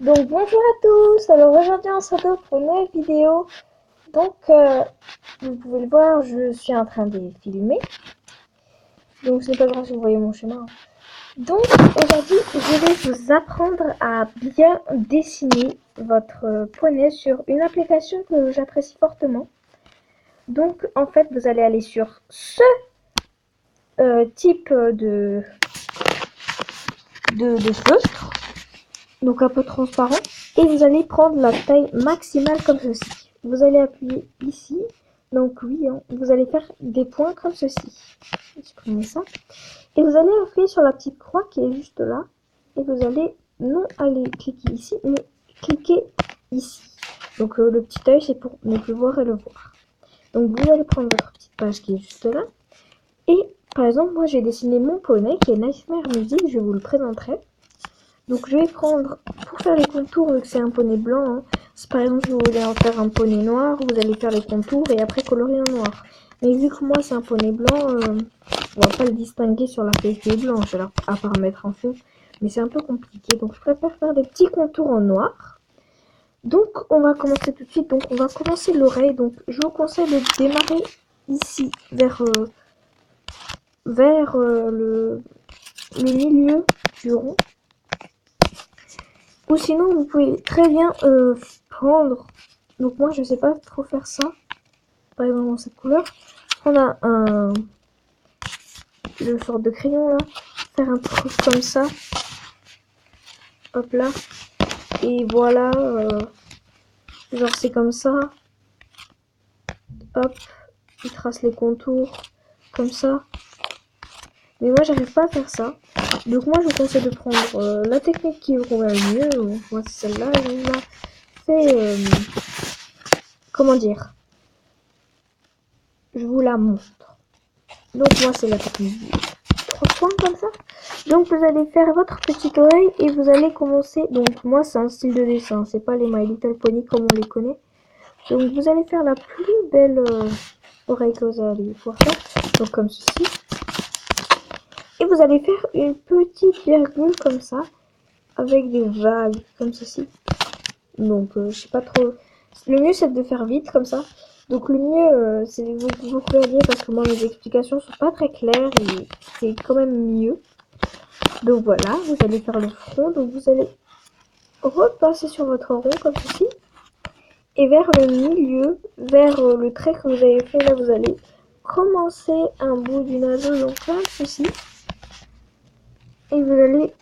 Donc bonjour à tous, alors aujourd'hui on se retrouve pour une nouvelle vidéo. Donc vous pouvez le voir, je suis en train de filmer. Donc ce n'est pas grave si vous voyez mon chemin. Donc aujourd'hui je vais vous apprendre à bien dessiner votre poney sur une application que j'apprécie fortement. Donc en fait vous allez aller sur ce type de feutre, donc un peu transparent, et vous allez prendre la taille maximale comme ceci. Vous allez appuyer ici, donc oui, hein, vous allez faire des points comme ceci. Supprimez ça. Et vous allez appuyer sur la petite croix qui est juste là, et vous allez non aller cliquer ici, mais cliquer ici. Donc le petit œil c'est pour ne plus voir et le voir. Donc vous allez prendre votre petite page qui est juste là, et par exemple moi j'ai dessiné mon poney qui est Nightmare Music, je vous le présenterai. Donc je vais prendre, pour faire les contours, vu que c'est un poney blanc, hein, si par exemple vous voulez en faire un poney noir, vous allez faire les contours et après colorier en noir. Mais vu que moi c'est un poney blanc, on va pas le distinguer sur la feuille qui est blanche, alors à part mettre en fond. Mais c'est un peu compliqué, donc je préfère faire des petits contours en noir. Donc on va commencer tout de suite, donc on va commencer l'oreille. Donc je vous conseille de démarrer ici, vers le milieu du rond. Ou sinon, vous pouvez très bien prendre. Donc, moi, je sais pas trop faire ça. Par exemple, dans cette couleur. On a le sort de crayon là. Faire un truc comme ça. Hop là. Et voilà. Genre, c'est comme ça. Hop. Il trace les contours. Comme ça. Mais moi, j'arrive pas à faire ça. Donc, moi, je vous conseille de prendre la technique qui vous convient le mieux. Moi, c'est celle-là. Je la fais. Comment dire? Je vous la montre. Donc moi c'est la technique 3 points comme ça. Donc vous allez faire votre petite oreille et vous allez commencer. Donc moi c'est un style de dessin, c'est pas les My Little Pony comme on les connaît. Donc vous allez faire la plus belle oreille que vous allez pouvoir faire. Donc comme ceci. Et vous allez faire une petite virgule comme ça. Avec des vagues comme ceci. Donc je sais pas trop. Le mieux c'est de faire vite comme ça. Donc le mieux c'est vous regarder parce que moi mes explications sont pas très claires et c'est quand même mieux. Donc voilà, vous allez faire le front. Donc vous allez repasser sur votre rond comme ceci. Et vers le milieu, vers le trait que vous avez fait là, vous allez commencer un bout du naseau, donc comme ceci. Et vous allez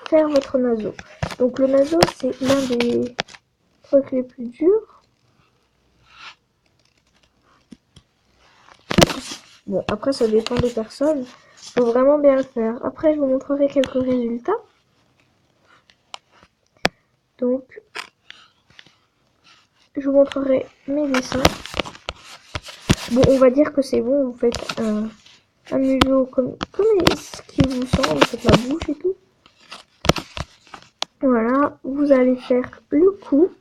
faire votre naseau. Donc le naseau c'est l'un des trucs les plus durs. Bon, après, ça dépend des personnes. Faut vraiment bien le faire. Après, je vous montrerai quelques résultats. Donc, je vous montrerai mes dessins. Bon, on va dire que c'est bon. Vous faites un museau comme ce qui vous semble. Vous faites la bouche et tout. Voilà. Vous allez faire le cou.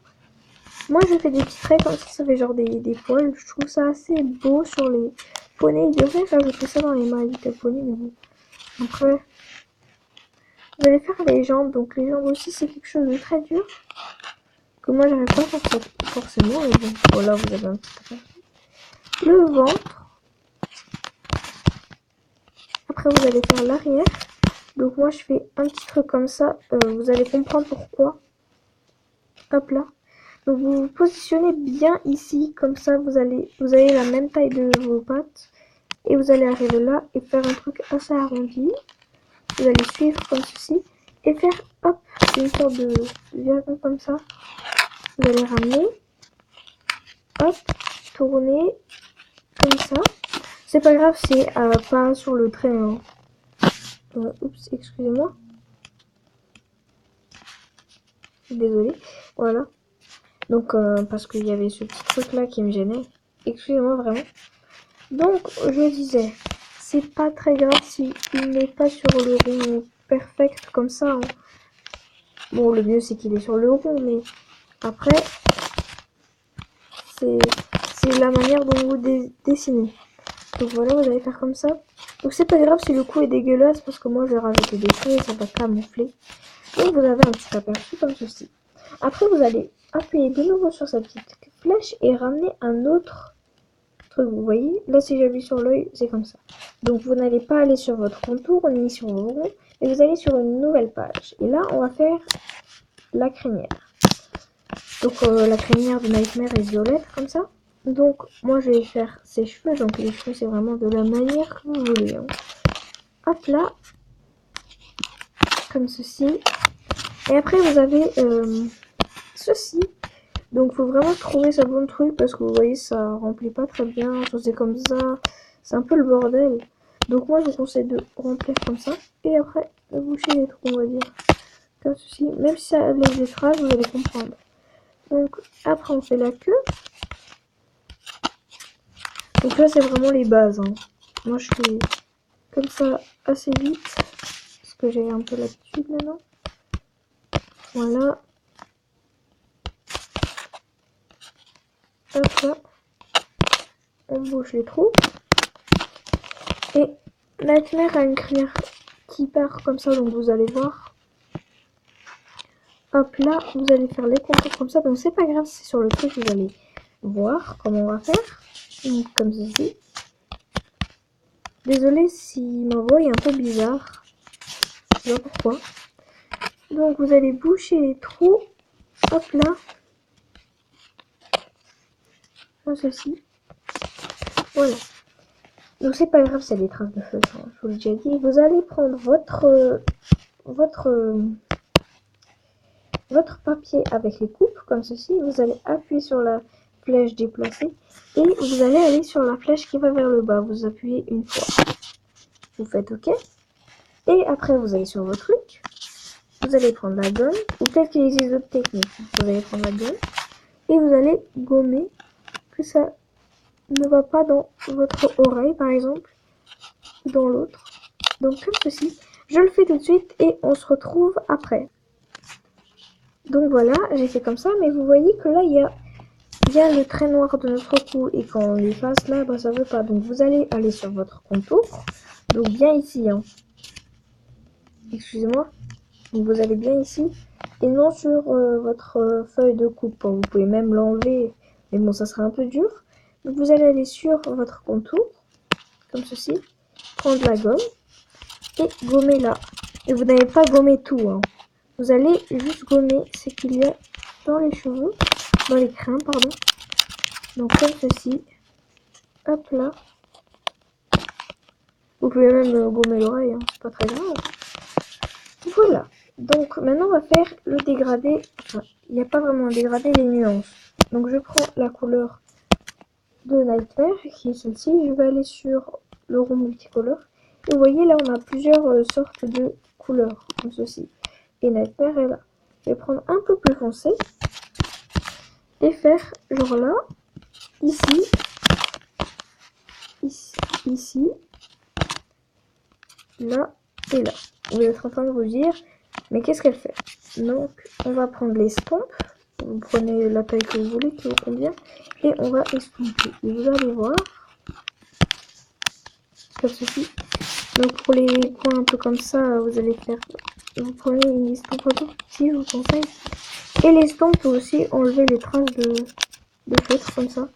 Moi, je fais des petits traits comme ça fait genre des poils. Je trouve ça assez beau sur les poneys. Ils devraient rajouter ça dans les My Little Pony, mais bon. Après, vous allez faire les jambes. Donc, les jambes aussi, c'est quelque chose de très dur. Que moi, j'arrive pas à faire forcément. Mais bon, voilà, vous avez un petit peu. Le ventre. Après, vous allez faire l'arrière. Donc, moi, je fais un petit truc comme ça. Vous allez comprendre pourquoi. Hop là. Donc, vous vous positionnez bien ici. Comme ça, vous avez la même taille de vos pattes. Et vous allez arriver là et faire un truc assez arrondi. Vous allez suivre comme ceci. Et faire, hop, une sorte de virgule comme ça. Vous allez ramener. Hop, tourner. Comme ça. C'est pas grave, c'est pas sur le trait. Hein. Oups, excusez-moi. Désolée. Voilà. Donc, parce qu'il y avait ce petit truc là qui me gênait. Excusez-moi vraiment. Donc, je disais, c'est pas très grave si il n'est pas sur le rond perfect comme ça. Hein. Bon, le mieux c'est qu'il est sur le rond, mais après, c'est la manière dont vous dessinez. Donc voilà, vous allez faire comme ça. Donc c'est pas grave si le cou est dégueulasse parce que moi je vais rajouter des choses et ça va camoufler. Donc vous avez un petit aperçu comme ceci. Après, vous allez appuyer de nouveau sur cette petite flèche et ramener un autre truc. Vous voyez, là, si j'appuie sur l'œil, c'est comme ça. Donc, vous n'allez pas aller sur votre contour ni sur vos ronds, mais vous allez sur une nouvelle page. Et là, on va faire la crinière. Donc, la crinière de Nightmare est violette, comme ça. Donc, moi, je vais faire ses cheveux. Donc, les cheveux, c'est vraiment de la manière que vous voulez. Hein. Hop là. Comme ceci. Et après, vous avez ceci. Donc, faut vraiment trouver ce bon truc parce que vous voyez, ça remplit pas très bien. C'est comme ça. C'est un peu le bordel. Donc, moi, je vous conseille de remplir comme ça. Et après, de boucher les trous, on va dire. Comme ceci. Même si ça laisse des traces, vous allez comprendre. Donc, après, on fait la queue. Donc là, c'est vraiment les bases. Hein. Moi, je fais comme ça assez vite. Parce que j'ai un peu l'habitude maintenant. Voilà. Hop là. On bouche les trous. Et Nightmare a une crinière qui part comme ça. Donc vous allez voir. Hop là. Vous allez faire les contours comme ça. Donc c'est pas grave. C'est sur le truc. Vous allez voir comment on va faire. Donc, comme ceci. Désolée si ma voix est un peu bizarre. Je sais pas pourquoi. Donc vous allez boucher les trous. Hop là. Comme ceci. Voilà. Donc c'est pas grave, c'est des traces de feu, hein, je vous l'ai déjà dit. Vous allez prendre votre papier avec les coupes, comme ceci. Vous allez appuyer sur la flèche déplacée. Et vous allez aller sur la flèche qui va vers le bas. Vous appuyez une fois. Vous faites OK. Et après, vous allez sur votre truc. Vous allez prendre la gomme. Ou peut-être qu'il existe d'autres techniques. Vous allez prendre la gomme. Et vous allez gommer que ça ne va pas dans votre oreille, par exemple. Ou dans l'autre. Donc comme ceci. Je le fais tout de suite et on se retrouve après. Donc voilà, j'ai fait comme ça. Mais vous voyez que là, il y a le trait noir de notre cou. Et quand on l'efface là, bah, ça veut pas. Donc vous allez aller sur votre contour. Donc bien ici. Hein. Excusez-moi. Donc vous allez bien ici. Et non sur votre feuille de coupe. Vous pouvez même l'enlever. Mais bon, ça sera un peu dur. Donc vous allez aller sur votre contour. Comme ceci. Prendre la gomme. Et gommer là. Et vous n'allez pas gommer tout. Hein. Vous allez juste gommer ce qu'il y a dans les cheveux. Dans les crins, pardon. Donc comme ceci. Hop là. Vous pouvez même gommer l'oreille. Hein. C'est pas très grave. Voilà. Donc maintenant on va faire le dégradé. Enfin, il n'y a pas vraiment un dégradé, les nuances. Donc je prends la couleur de Nightmare, qui est celle-ci. Je vais aller sur le rond multicolore. Et vous voyez là on a plusieurs sortes de couleurs, comme ceci. Et Nightmare est là. Je vais prendre un peu plus foncé. Et faire genre là, ici, ici, là et là. Vous êtes en train de vous dire, mais qu'est-ce qu'elle fait? Donc on va prendre l'estompe. Vous prenez la taille que vous voulez, qui vous convient. Et on va estomper. Et vous allez voir. Comme ceci. Donc pour les coins un peu comme ça, vous allez faire. Vous prenez une estompe autour, si je vous conseille. Et l'estompe peut aussi enlever les traces de feutre comme ça.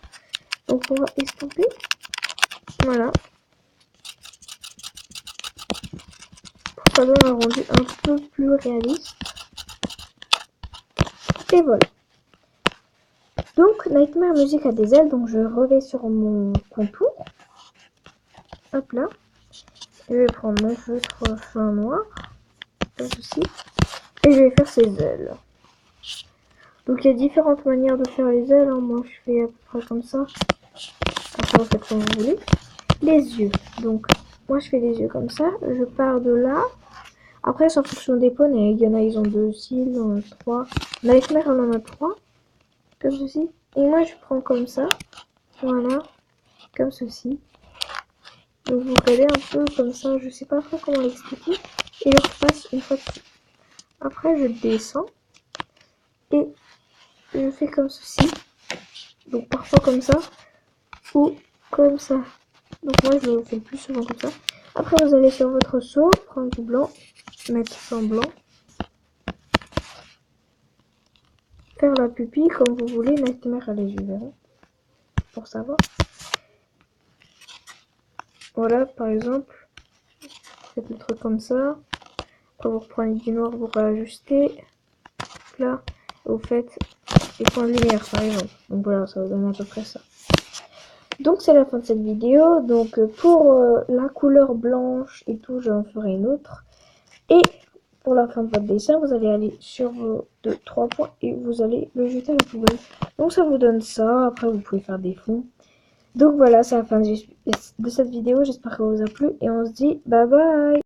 Donc on va estomper. Voilà. Pour que ça donne un rendu un peu plus réaliste. Et voilà. Donc Nightmare Music a des ailes, donc je revais sur mon contour. Hop là. Je vais prendre mon feutre fin noir. Comme ceci. Et je vais faire ses ailes. Donc il y a différentes manières de faire les ailes. Hein. Moi je fais à peu près comme ça. Après vous faites comme vous voulez. Les yeux. Donc moi je fais les yeux comme ça. Je pars de là. Après c'est en fonction des poneys. Il y en a ils ont 2 cils, il y en a 3. Nightmare on en a 3. Comme ceci. Et moi je prends comme ça. Voilà. Comme ceci. Donc vous regardez un peu comme ça. Je sais pas trop comment l'expliquer. Et je repasse une fois de plus. Après je descends. Et je fais comme ceci. Donc parfois comme ça. Ou comme ça. Donc moi je le fais le plus souvent comme ça. Après vous allez sur votre seau, prendre du blanc, mettre ça en blanc. faire la pupille comme vous voulez. Nightmare à les yeux verront. Pour savoir. Voilà, par exemple. Faites le truc comme ça. Après, vous reprenez du noir, vous réajustez. Là, vous faites les points de lumière, par exemple. Donc voilà, ça vous donne à peu près ça. Donc c'est la fin de cette vidéo. Donc pour la couleur blanche et tout, j'en ferai une autre. Et pour la fin de votre dessin, vous allez aller sur vos 3 points et vous allez le jeter à la poubelle. Donc ça vous donne ça. Après, vous pouvez faire des fonds. Donc voilà, c'est la fin de cette vidéo. J'espère que ça vous a plu et on se dit bye bye.